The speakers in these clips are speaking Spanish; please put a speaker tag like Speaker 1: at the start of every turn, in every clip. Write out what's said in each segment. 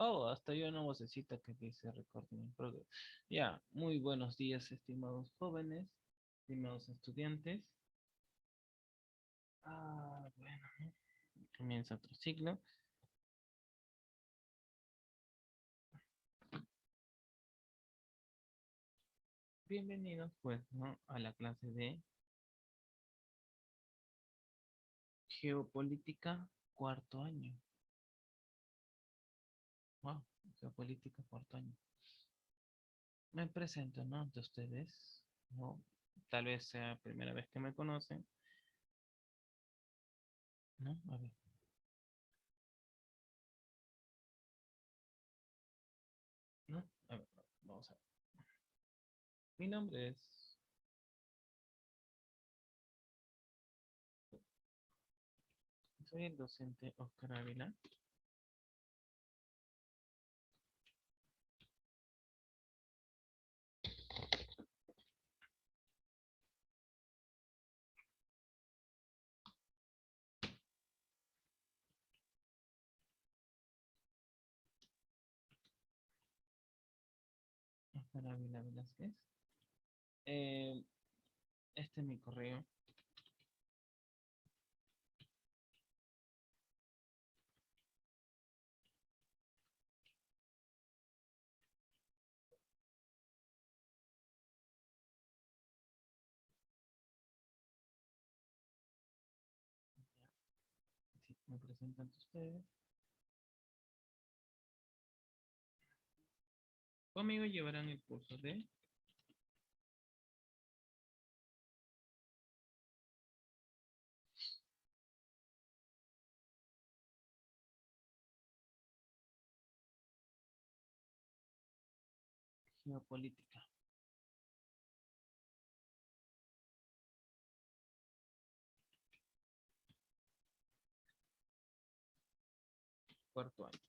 Speaker 1: Oh, hasta hay una vocecita que dice recording in progress. Ya, muy buenos días, estimados jóvenes, estimados estudiantes. Bueno, comienza otro ciclo. Bienvenidos, pues, ¿no? A la clase de Geopolítica, cuarto año. Wow, Geopolítica, cuarto año. Me presento, ¿no? Ante ustedes, ¿no? Tal vez sea la primera vez que me conocen, ¿no? A ver, ¿no? A ver, vamos a ver. Mi nombre es... Soy el docente Oscar Ávila. Oscar Ávila Velázquez. Eh, este es mi correo. Sí, me presentan ustedes. Conmigo llevarán el curso de geopolítica, cuarto año.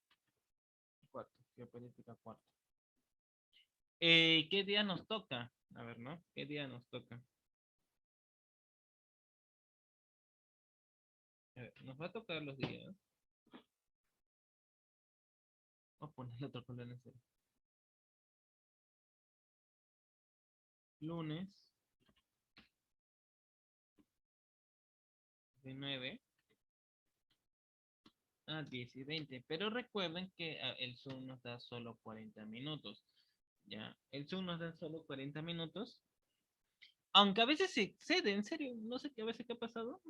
Speaker 1: Cuarto, geopolítica, cuarto. ¿Qué día nos toca? A ver, ¿no? ¿Qué día nos toca? A ver, nos va a tocar los días. Vamos a ponerle otro color en serio. Lunes, de 9 a 10 y 20. Pero recuerden que el Zoom nos da solo 40 minutos. Ya, el Zoom nos da solo 40 minutos. Aunque a veces se excede, en serio. No sé qué a veces qué ha pasado.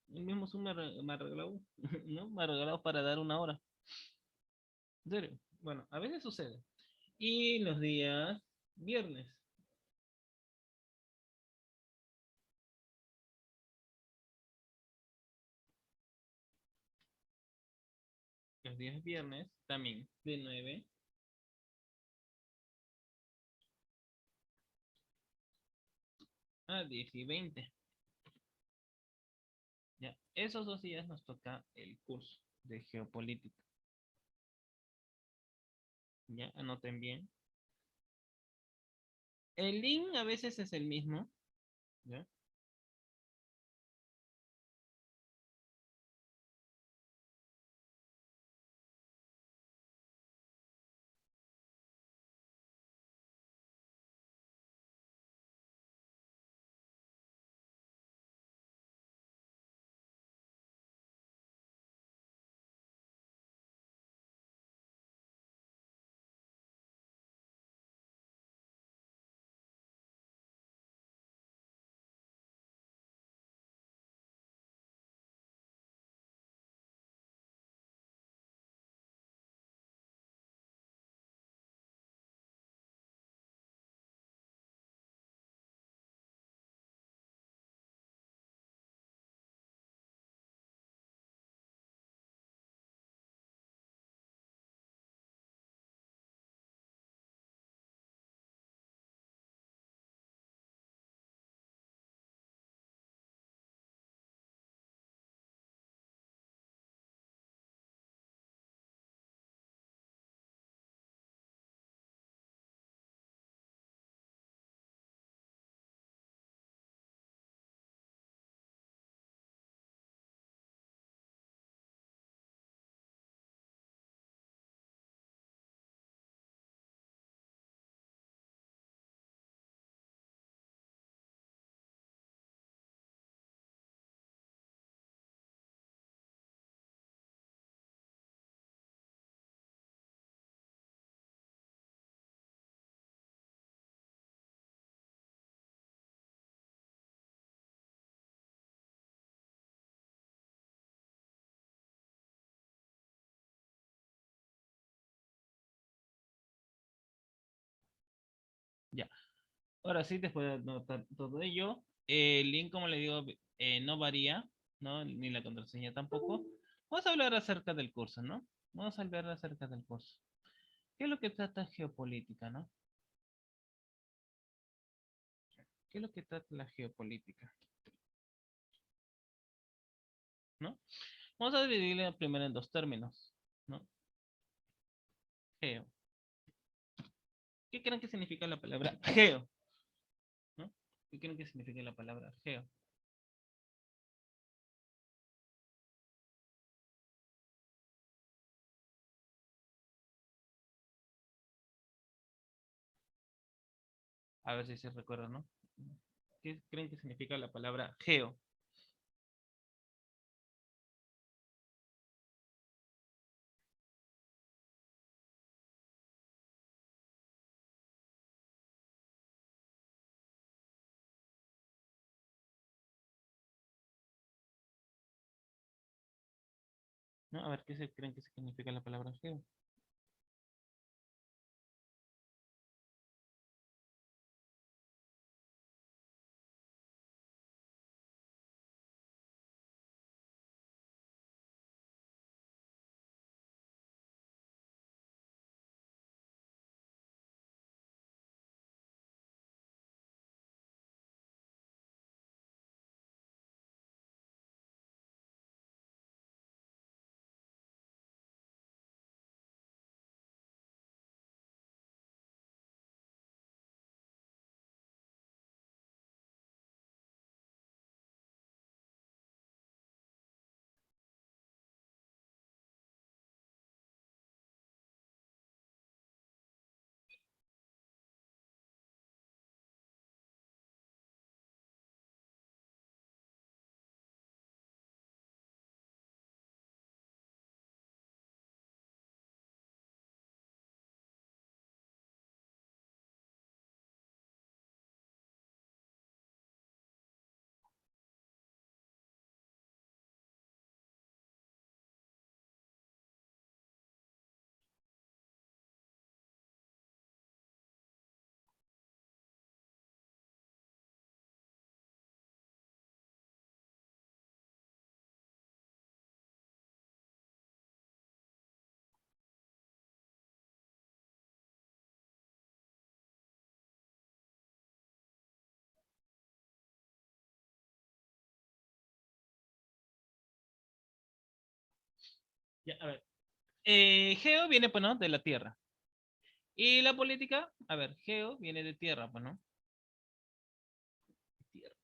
Speaker 1: El mismo Zoom me ha regalado, ¿no? Me ha regalado para dar una hora. En serio. Bueno, a veces sucede. Y los días viernes. Los días viernes también de 9 a 10 y 20. Ya, esos 2 días nos toca el curso de geopolítica. Ya, anoten bien. El link a veces es el mismo. ¿Ya? Ahora sí, después de anotar todo ello, el link, como le digo, no varía, ¿no? Ni la contraseña tampoco. Vamos a hablar acerca del curso, ¿no? Vamos a hablar acerca del curso. ¿Qué es lo que trata geopolítica, no? ¿Qué es lo que trata la geopolítica, no? Vamos a dividirla primero en dos términos, ¿no? Geo. ¿Qué creen que significa la palabra geo? ¿No? ¿Qué creen que significa la palabra geo? A ver si se recuerda, ¿no? ¿Qué creen que significa la palabra geo? ¿No? A ver, creen que significa la palabra geo? Ya, a ver. Geo viene, pues, ¿no? De la tierra. Y la política, a ver, geo viene de tierra, pues, ¿no? Tierra.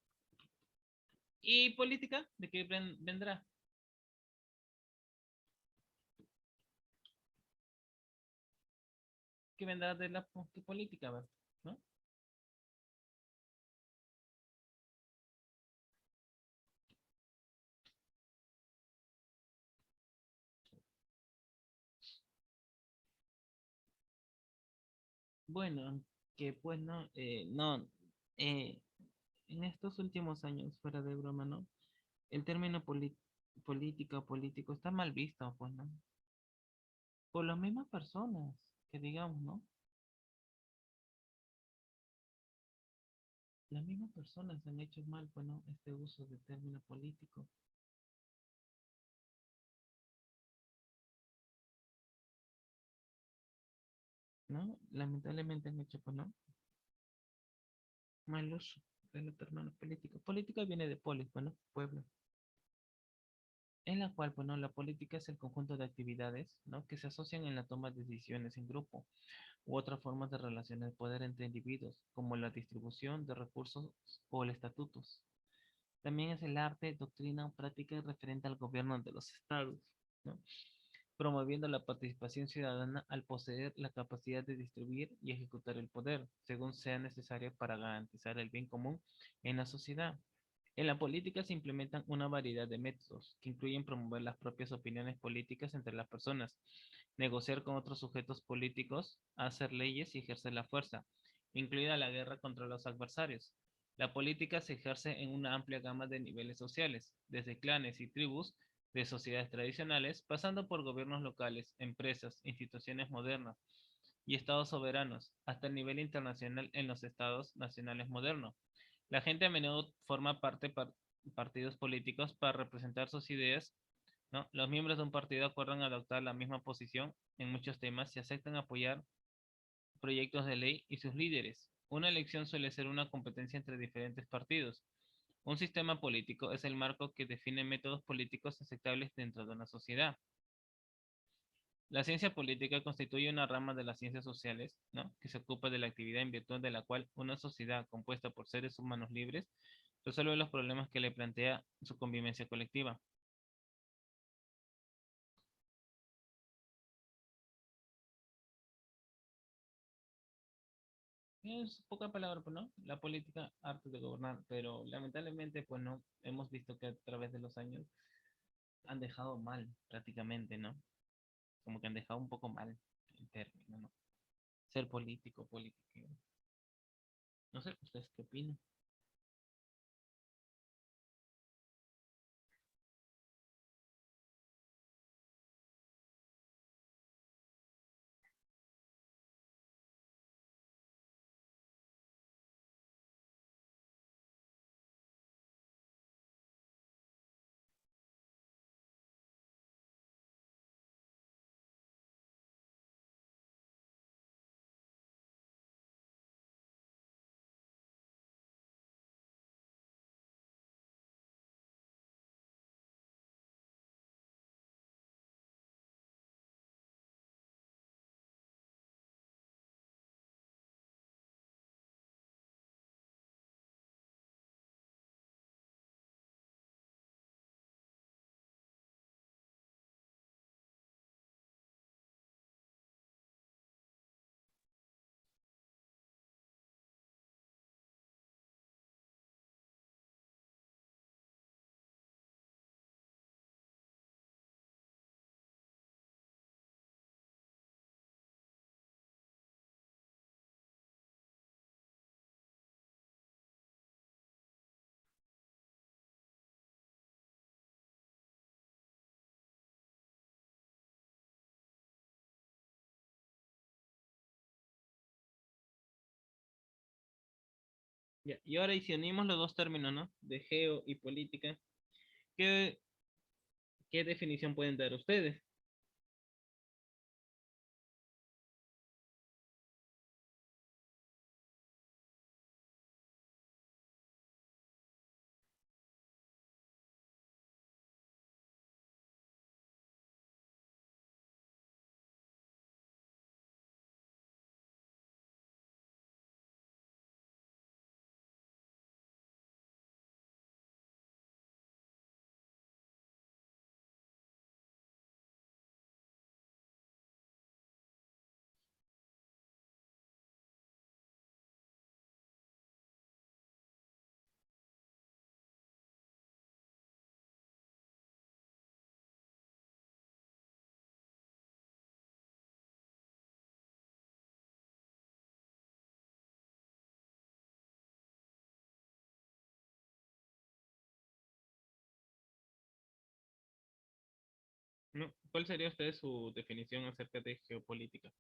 Speaker 1: ¿Y política? ¿De qué vendrá? ¿Qué vendrá de la política, a ver, ¿no? Bueno, que pues no, no, eh, en estos últimos años, fuera de broma, ¿no? El término política o político está mal visto, pues, ¿no? Por las mismas personas, que digamos, ¿no? Las mismas personas han hecho mal, pues, ¿no? Este uso del término político, ¿no? Lamentablemente han hecho, pues, ¿no? Mal uso del término político. Política viene de polis, bueno, pueblo. En la cual, bueno, la política es el conjunto de actividades, ¿no? Que se asocian en la toma de decisiones en grupo u otras formas de relacionar el poder entre individuos, como la distribución de recursos o el estatutos. También es el arte, doctrina o práctica referente al gobierno de los estados, ¿no? Promoviendo la participación ciudadana al poseer la capacidad de distribuir y ejecutar el poder, según sea necesario para garantizar el bien común en la sociedad. En la política se implementan una variedad de métodos que incluyen promover las propias opiniones políticas entre las personas, negociar con otros sujetos políticos, hacer leyes y ejercer la fuerza, incluida la guerra contra los adversarios. La política se ejerce en una amplia gama de niveles sociales, desde clanes y tribus de sociedades tradicionales, pasando por gobiernos locales, empresas, instituciones modernas, y estados soberanos, hasta el nivel internacional en los estados nacionales modernos. La gente a menudo forma partidos políticos para representar sus ideas, ¿no? Los miembros de un partido acuerdan adoptar la misma posición en muchos temas y aceptan apoyar proyectos de ley y sus líderes. Una elección suele ser una competencia entre diferentes partidos. Un sistema político es el marco que define métodos políticos aceptables dentro de una sociedad. La ciencia política constituye una rama de las ciencias sociales, ¿no? Que se ocupa de la actividad en virtud de la cual una sociedad compuesta por seres humanos libres resuelve los problemas que le plantea su convivencia colectiva. Es poca palabra, pues, ¿no? La política, arte de gobernar, pero lamentablemente, pues no, hemos visto que a través de los años han dejado mal prácticamente, ¿no? Como que han dejado un poco mal el término, ¿no? Ser político, político. No sé, ¿ustedes qué opinan? Ya, y ahora, y si unimos los dos términos, ¿no? De geo y política, ¿qué, qué definición pueden dar ustedes? ¿No? ¿Cuál sería usted su definición acerca de geopolítica?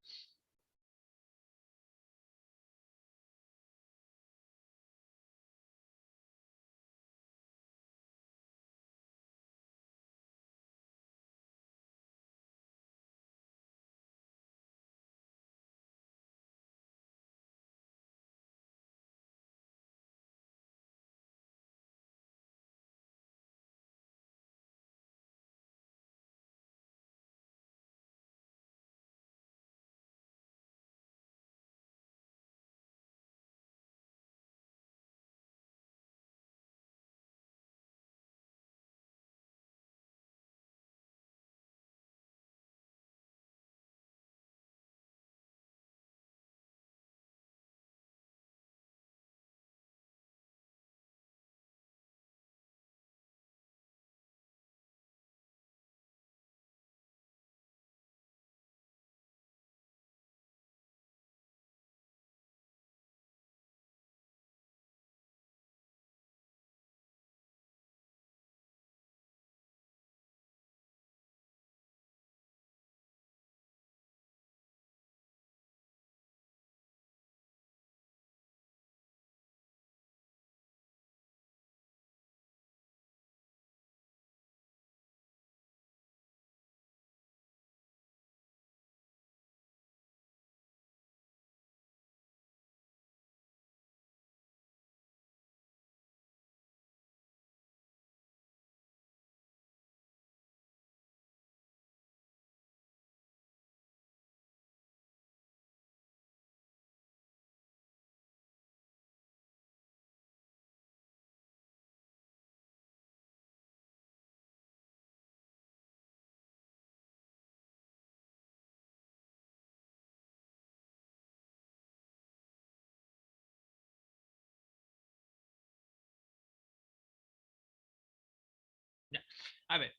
Speaker 1: A ver,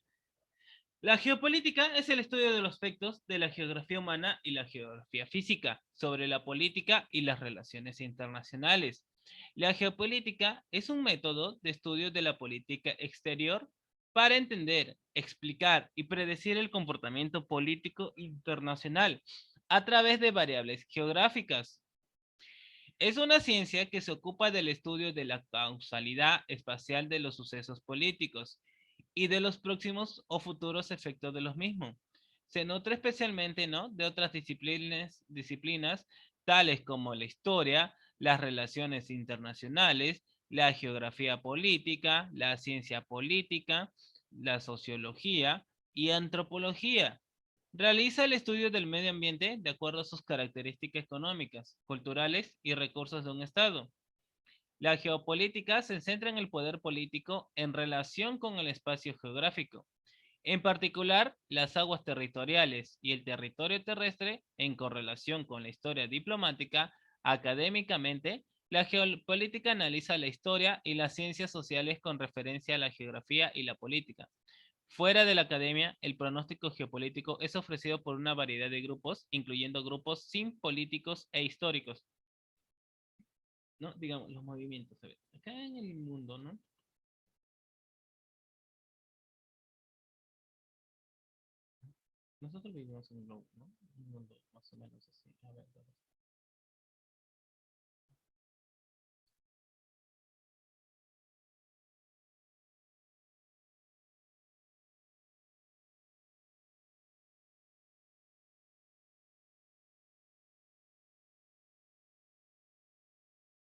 Speaker 1: la geopolítica es el estudio de los aspectos de la geografía humana y la geografía física sobre la política y las relaciones internacionales. La geopolítica es un método de estudio de la política exterior para entender, explicar y predecir el comportamiento político internacional a través de variables geográficas. Es una ciencia que se ocupa del estudio de la causalidad espacial de los sucesos políticos y de los próximos o futuros efectos de los mismos. Se nutre especialmente, ¿no?, de otras disciplinas tales como la historia, las relaciones internacionales, la geografía política, la ciencia política, la sociología y antropología. Realiza el estudio del medio ambiente de acuerdo a sus características económicas, culturales y recursos de un Estado. La geopolítica se centra en el poder político en relación con el espacio geográfico, en particular las aguas territoriales y el territorio terrestre en correlación con la historia diplomática. Académicamente, la geopolítica analiza la historia y las ciencias sociales con referencia a la geografía y la política. Fuera de la academia, el pronóstico geopolítico es ofrecido por una variedad de grupos, incluyendo grupos sin políticos e históricos, ¿no? Digamos, los movimientos. A ver, acá en el mundo, ¿no? Nosotros vivimos en un globo, ¿no? Un mundo más o menos así. A ver.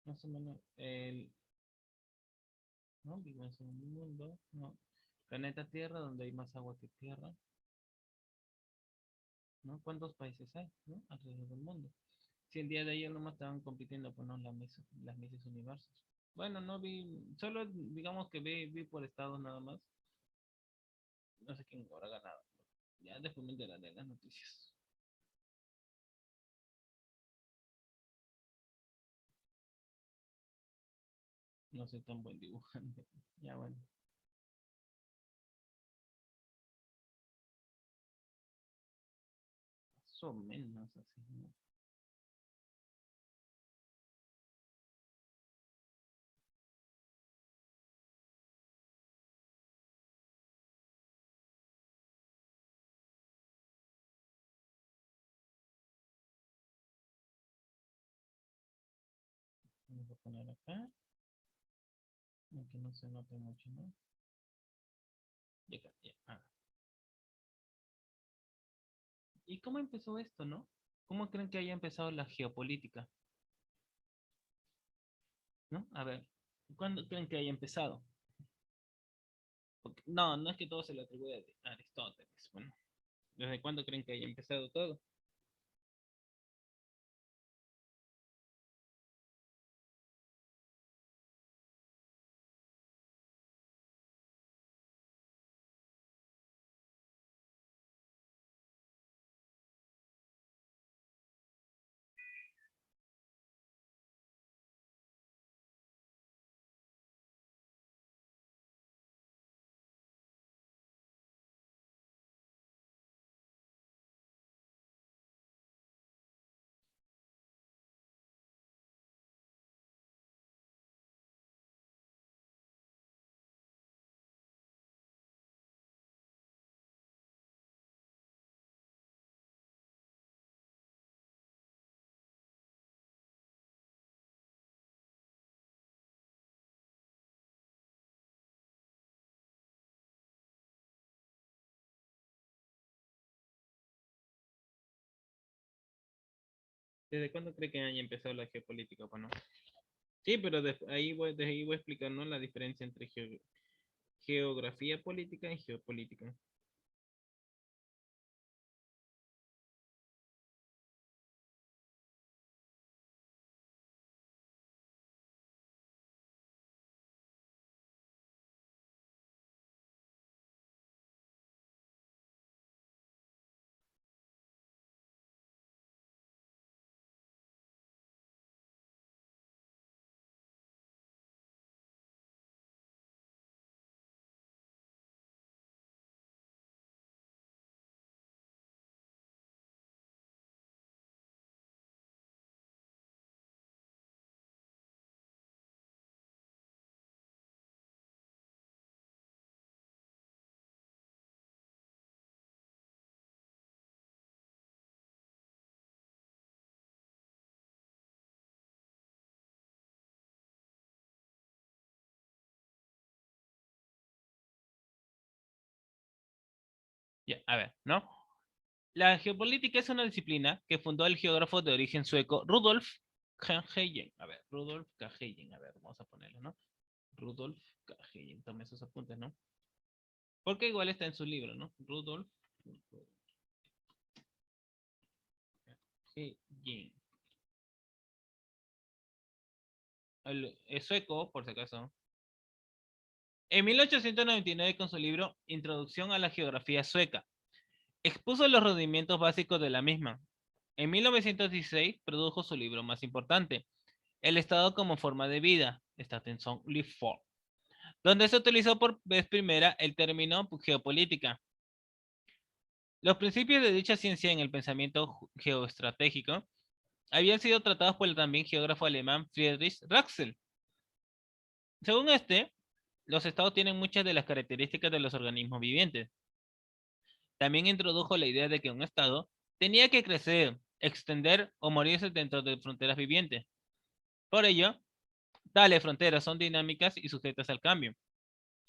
Speaker 1: Más o menos, ¿no? Vivimos en un mundo, ¿no? Planeta Tierra, donde hay más agua que tierra, ¿no? ¿Cuántos países hay, ¿no? Alrededor del mundo. Si el día de ayer nomás estaban compitiendo por, ¿no?, las Misses Universos. Bueno, no vi, solo digamos que vi por estados nada más. No sé quién habrá ganado. Ya después me enteraré de las noticias. No soy tan buen dibujante. Ya bueno, más o menos así, ¿no? Vamos a poner acá, aunque no se note mucho, ¿no? Y acá, ya. ¿Y cómo empezó esto, no? ¿Cómo creen que haya empezado la geopolítica? ¿No? A ver, ¿cuándo creen que haya empezado? Porque, no, no es que todo se le atribuye a Aristóteles. Bueno, ¿desde cuándo creen que haya empezado todo? ¿Desde cuándo cree que haya empezado la geopolítica? Bueno, sí, pero de ahí voy a explicar, ¿no?, la diferencia entre geografía política y geopolítica. Ya, a ver, ¿no? La geopolítica es una disciplina que fundó el geógrafo de origen sueco Rudolf Kahnegen. A ver, Rudolf Kahnegen. A ver, vamos a ponerlo, ¿no? Rudolf Kahnegen. Tome esos apuntes, ¿no? Porque igual está en su libro, ¿no? Rudolf Kahnegen. Es sueco, por si acaso. En 1899, con su libro Introducción a la Geografía Sueca, expuso los rudimentos básicos de la misma. En 1916 produjo su libro más importante, El Estado como forma de vida, Statens Livsform, donde se utilizó por vez primera el término geopolítica. Los principios de dicha ciencia en el pensamiento geoestratégico habían sido tratados por el también geógrafo alemán Friedrich Ratzel. Según este, los estados tienen muchas de las características de los organismos vivientes. También introdujo la idea de que un estado tenía que crecer, extender o morirse dentro de fronteras vivientes. Por ello, tales fronteras son dinámicas y sujetas al cambio.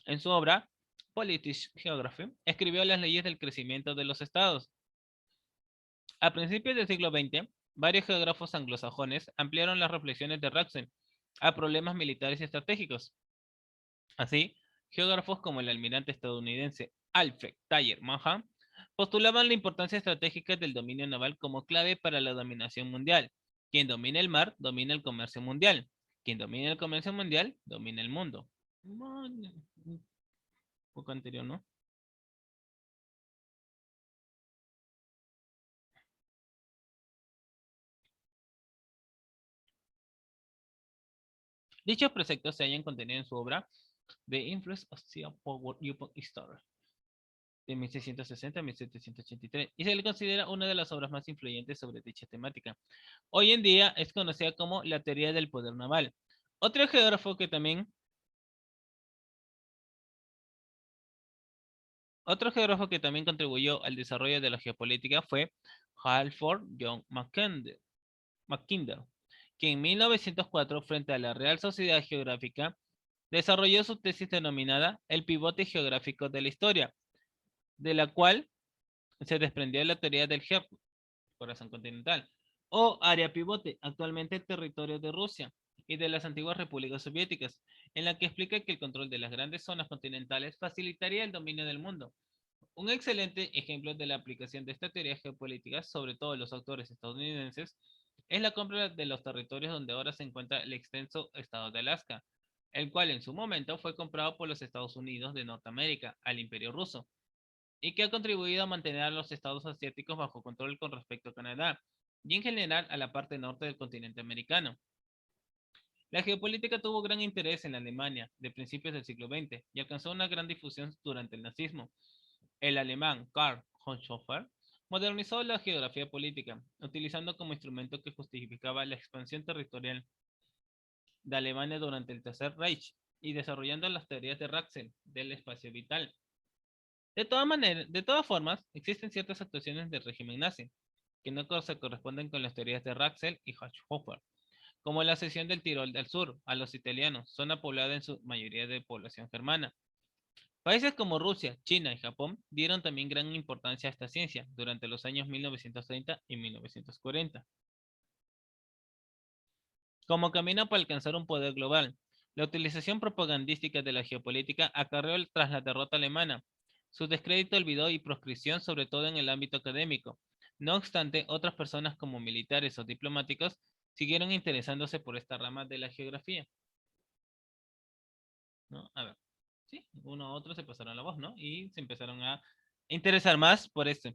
Speaker 1: En su obra, Politics Geography, escribió las leyes del crecimiento de los estados. A principios del siglo XX, varios geógrafos anglosajones ampliaron las reflexiones de Ratzel a problemas militares y estratégicos. Así, geógrafos como el almirante estadounidense Alfred Thayer Manhattan postulaban la importancia estratégica del dominio naval como clave para la dominación mundial. Quien domina el mar, domina el comercio mundial. Quien domina el comercio mundial, domina el mundo. Un poco anterior, ¿no? Dichos preceptos se hallan contenidos en su obra The Influence of Sea Power Upon History de 1660 a 1783 y se le considera una de las obras más influyentes sobre dicha temática. Hoy en día es conocida como la teoría del poder naval. Otro geógrafo que también, Otro geógrafo que también contribuyó al desarrollo de la geopolítica fue Halford John Mackinder, que en 1904, frente a la Real Sociedad Geográfica, desarrolló su tesis denominada El pivote geográfico de la historia, de la cual se desprendió la teoría del corazón continental, o área pivote, actualmente el territorio de Rusia y de las antiguas repúblicas soviéticas, en la que explica que el control de las grandes zonas continentales facilitaría el dominio del mundo. Un excelente ejemplo de la aplicación de esta teoría geopolítica, sobre todo los autores estadounidenses, es la compra de los territorios donde ahora se encuentra el extenso estado de Alaska, el cual en su momento fue comprado por los Estados Unidos de Norteamérica al Imperio Ruso y que ha contribuido a mantener a los estados asiáticos bajo control con respecto a Canadá y en general a la parte norte del continente americano. La geopolítica tuvo gran interés en la Alemania de principios del siglo XX y alcanzó una gran difusión durante el nazismo. El alemán Karl Hohenzollern modernizó la geografía política, utilizando como instrumento que justificaba la expansión territorial de Alemania durante el Tercer Reich y desarrollando las teorías de Ratzel del espacio vital. De todas formas, existen ciertas actuaciones del régimen nazi que no se corresponden con las teorías de Ratzel y Hochhofer, como la cesión del Tirol del Sur a los italianos, zona poblada en su mayoría de población germana. Países como Rusia, China y Japón dieron también gran importancia a esta ciencia durante los años 1930 y 1940. Como camino para alcanzar un poder global, la utilización propagandística de la geopolítica acarreó tras la derrota alemana su descrédito, olvido y proscripción, sobre todo en el ámbito académico. No obstante, otras personas como militares o diplomáticos siguieron interesándose por esta rama de la geografía, ¿no? A ver, sí, uno a otro se pasaron la voz, ¿no? Y se empezaron a interesar más por esto.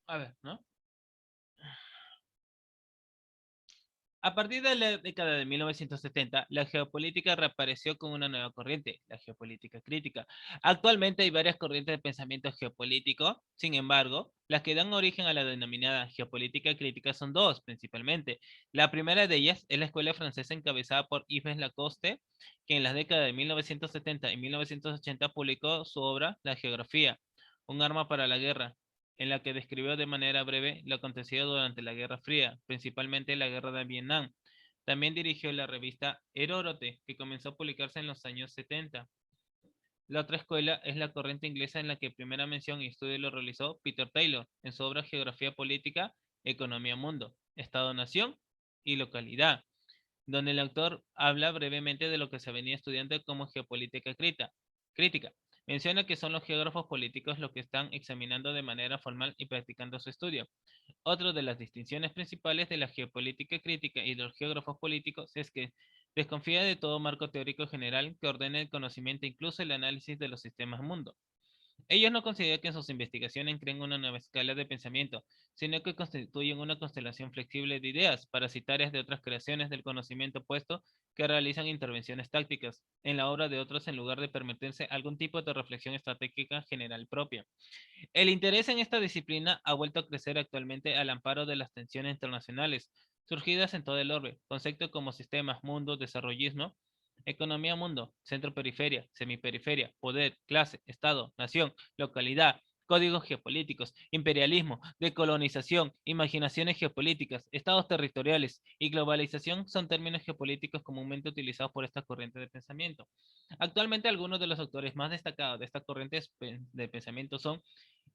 Speaker 1: A ver, ¿no? A partir de la década de 1970, la geopolítica reapareció con una nueva corriente, la geopolítica crítica. Actualmente hay varias corrientes de pensamiento geopolítico, sin embargo, las que dan origen a la denominada geopolítica crítica son dos, principalmente. La primera de ellas es la escuela francesa encabezada por Yves Lacoste, que en las décadas de 1970 y 1980 publicó su obra La geografía, un arma para la guerra, en la que describió de manera breve lo acontecido durante la Guerra Fría, principalmente la Guerra de Vietnam. También dirigió la revista Heródote, que comenzó a publicarse en los años 70. La otra escuela es la corriente inglesa en la que primera mención y estudio lo realizó Peter Taylor en su obra Geografía Política, Economía Mundo, Estado-Nación y Localidad, donde el autor habla brevemente de lo que se venía estudiando como geopolítica crítica. Menciona que son los geógrafos políticos los que están examinando de manera formal y practicando su estudio. Otra de las distinciones principales de la geopolítica crítica y de los geógrafos políticos es que desconfía de todo marco teórico general que ordene el conocimiento, incluso el análisis de los sistemas mundo. Ellos no consideran que en sus investigaciones creen una nueva escala de pensamiento, sino que constituyen una constelación flexible de ideas parasitarias de otras creaciones del conocimiento opuesto que realizan intervenciones tácticas en la obra de otros en lugar de permitirse algún tipo de reflexión estratégica general propia. El interés en esta disciplina ha vuelto a crecer actualmente al amparo de las tensiones internacionales surgidas en todo el orbe, conceptos como sistemas, mundo, desarrollismo, economía, mundo, centro-periferia, semiperiferia, poder, clase, estado, nación, localidad, códigos geopolíticos, imperialismo, decolonización, imaginaciones geopolíticas, estados territoriales y globalización son términos geopolíticos comúnmente utilizados por esta corriente de pensamiento. Actualmente algunos de los autores más destacados de esta corriente de pensamiento son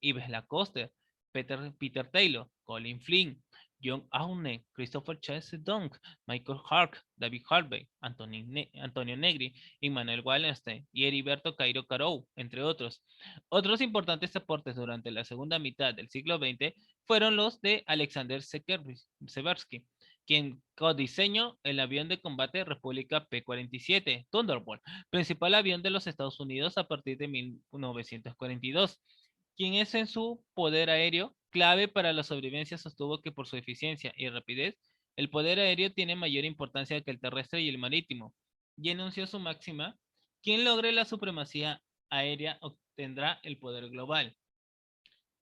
Speaker 1: Yves Lacoste, Peter Taylor, Colin Flynn, John Aune, Christopher Chase-Dunk, Michael Hark, David Harvey, Antonio Negri, Immanuel Wallenstein y Heriberto Cairo Carou, entre otros. Otros importantes aportes durante la segunda mitad del siglo XX fueron los de Alexander Seversky, quien codiseñó el avión de combate República P-47 Thunderbolt, principal avión de los Estados Unidos a partir de 1942, quien es en su poder aéreo clave para la sobrevivencia. Sostuvo que por su eficiencia y rapidez, el poder aéreo tiene mayor importancia que el terrestre y el marítimo, y enunció su máxima: quien logre la supremacía aérea obtendrá el poder global.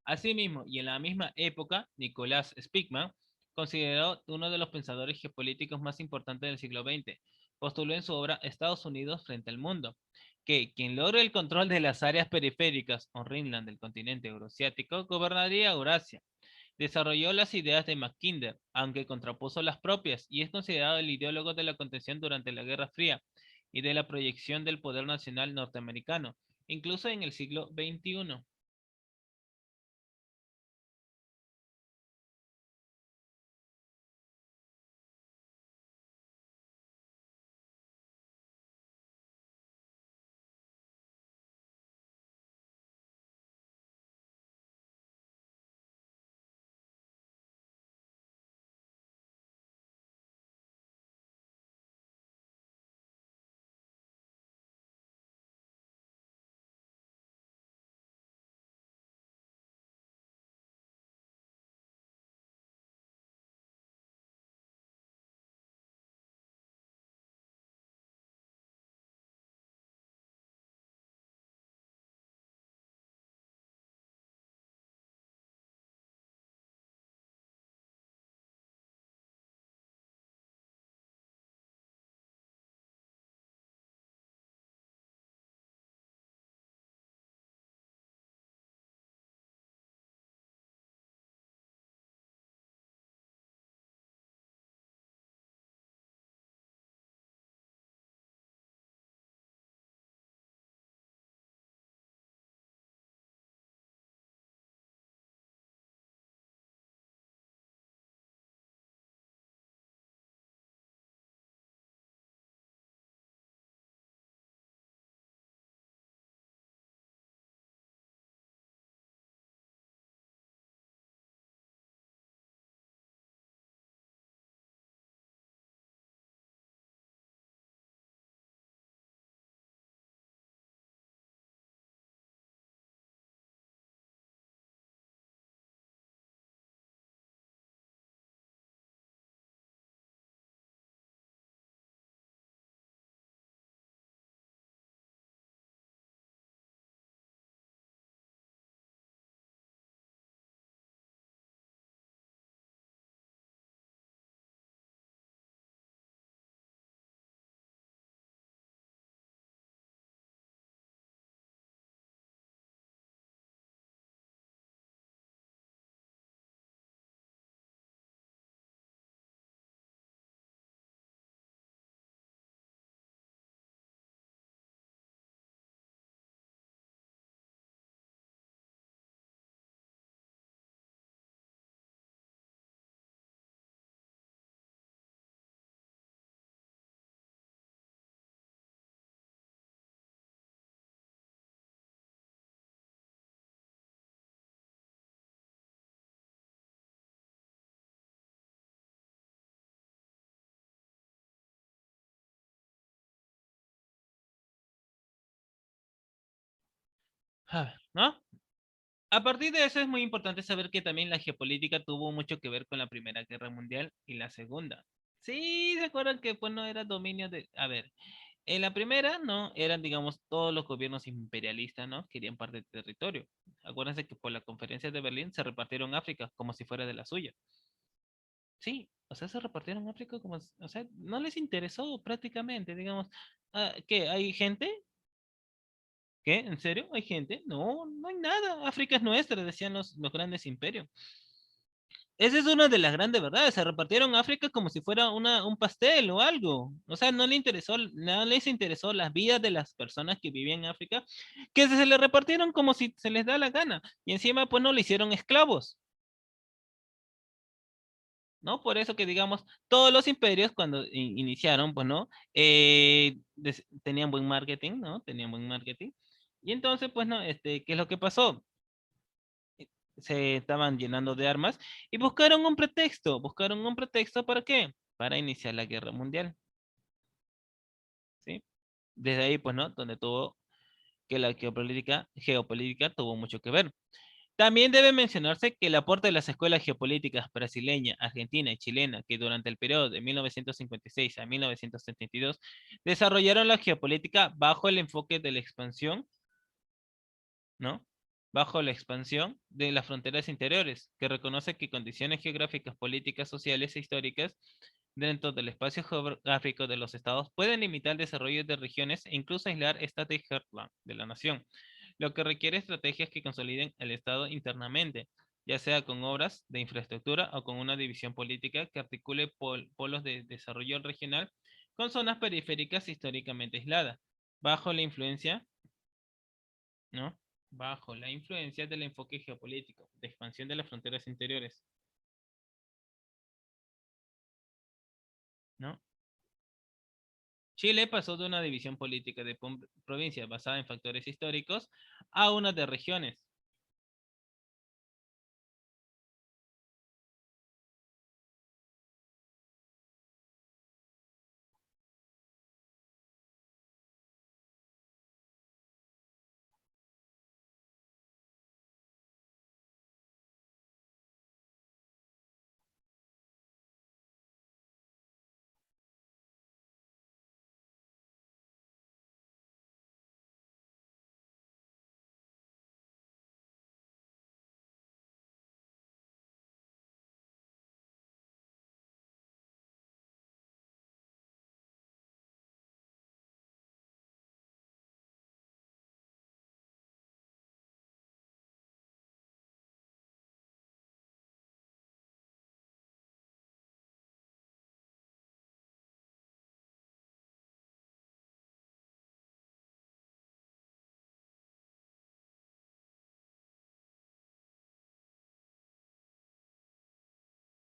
Speaker 1: Asimismo, y en la misma época, Nicolás Spiegelman, considerado uno de los pensadores geopolíticos más importantes del siglo XX, postuló en su obra Estados Unidos frente al mundo, que quien logre el control de las áreas periféricas o Rinland del continente euroasiático gobernaría Eurasia. Desarrolló las ideas de Mackinder, aunque contrapuso las propias, y es considerado el ideólogo de la contención durante la Guerra Fría y de la proyección del poder nacional norteamericano, incluso en el siglo XXI. ¿No? A partir de eso es muy importante saber que también la geopolítica tuvo mucho que ver con la Primera Guerra Mundial y la Segunda. Sí, se acuerdan que pues no era dominio de... A ver, en la primera, ¿no? Eran, digamos, todos los gobiernos imperialistas, ¿no? Querían parte del territorio. Acuérdense que por la conferencia de Berlín se repartieron África como si fuera de la suya. Sí, o sea, se repartieron África como, o sea, no les interesó prácticamente, digamos. ¿Qué? ¿Hay gente? ¿Qué? ¿En serio? ¿Hay gente? No, no hay nada. África es nuestra, decían los grandes imperios. Esa es una de las grandes verdades. Se repartieron África como si fuera un pastel o algo. O sea, no les interesó las vidas de las personas que vivían en África, que se les repartieron como si se les da la gana. Y encima, pues no le hicieron esclavos. ¿No? Por eso que, digamos, todos los imperios cuando iniciaron, pues, ¿no? Tenían buen marketing, ¿no? Tenían buen marketing. Y entonces, pues, ¿no? ¿Qué es lo que pasó? Se estaban llenando de armas y buscaron un pretexto. ¿Buscaron un pretexto para qué? Para iniciar la guerra mundial, ¿sí? Desde ahí, pues, ¿no? Donde tuvo que la geopolítica tuvo mucho que ver. También debe mencionarse que el aporte de las escuelas geopolíticas brasileña, argentina y chilena, que durante el periodo de 1956 a 1972 desarrollaron la geopolítica bajo el enfoque de la expansión, ¿no? Bajo la expansión de las fronteras interiores, que reconoce que condiciones geográficas, políticas, sociales e históricas dentro del espacio geográfico de los estados pueden limitar el desarrollo de regiones e incluso aislar estados de la nación, lo que requiere estrategias que consoliden el estado internamente, ya sea con obras de infraestructura o con una división política que articule polos de desarrollo regional con zonas periféricas históricamente aisladas, bajo la influencia, ¿no? Bajo la influencia del enfoque geopolítico, de expansión de las fronteras interiores, ¿no? Chile pasó de una división política de provincias basada en factores históricos a una de regiones.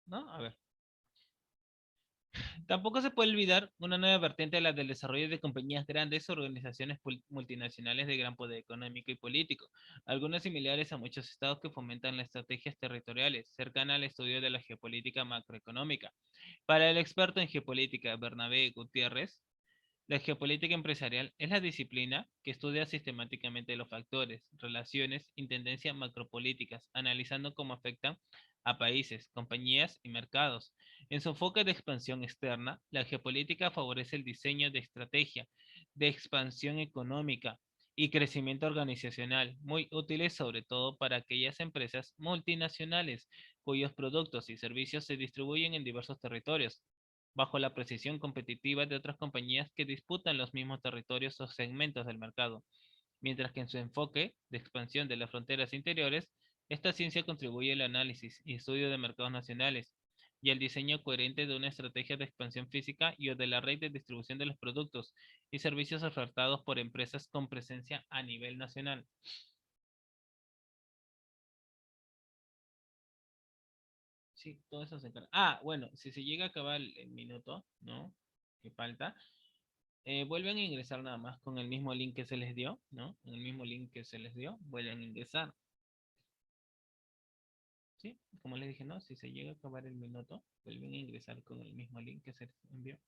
Speaker 1: ¿No? A ver. Tampoco se puede olvidar una nueva vertiente de la del desarrollo de compañías grandes, organizaciones multinacionales de gran poder económico y político, algunas similares a muchos estados que fomentan las estrategias territoriales, cercana al estudio de la geopolítica macroeconómica. Para el experto en geopolítica Bernabé Gutiérrez, la geopolítica empresarial es la disciplina que estudia sistemáticamente los factores, relaciones y tendencias macropolíticas, analizando cómo afectan a países, compañías y mercados. En su enfoque de expansión externa, la geopolítica favorece el diseño de estrategia de expansión económica y crecimiento organizacional, muy útiles sobre todo para aquellas empresas multinacionales cuyos productos y servicios se distribuyen en diversos territorios bajo la precisión competitiva de otras compañías que disputan los mismos territorios o segmentos del mercado, mientras que en su enfoque de expansión de las fronteras interiores, esta ciencia contribuye al análisis y estudio de mercados nacionales y al diseño coherente de una estrategia de expansión física y o de la red de distribución de los productos y servicios ofertados por empresas con presencia a nivel nacional. Sí, todo eso se encarga. Ah, bueno, si se llega a acabar el minuto, ¿no? Que falta, vuelven a ingresar nada más con el mismo link que se les dio, ¿no? En el mismo link que se les dio, vuelven a ingresar, ¿sí? Como les dije, ¿no? Si se llega a acabar el minuto, vuelven a ingresar con el mismo link que se les envió.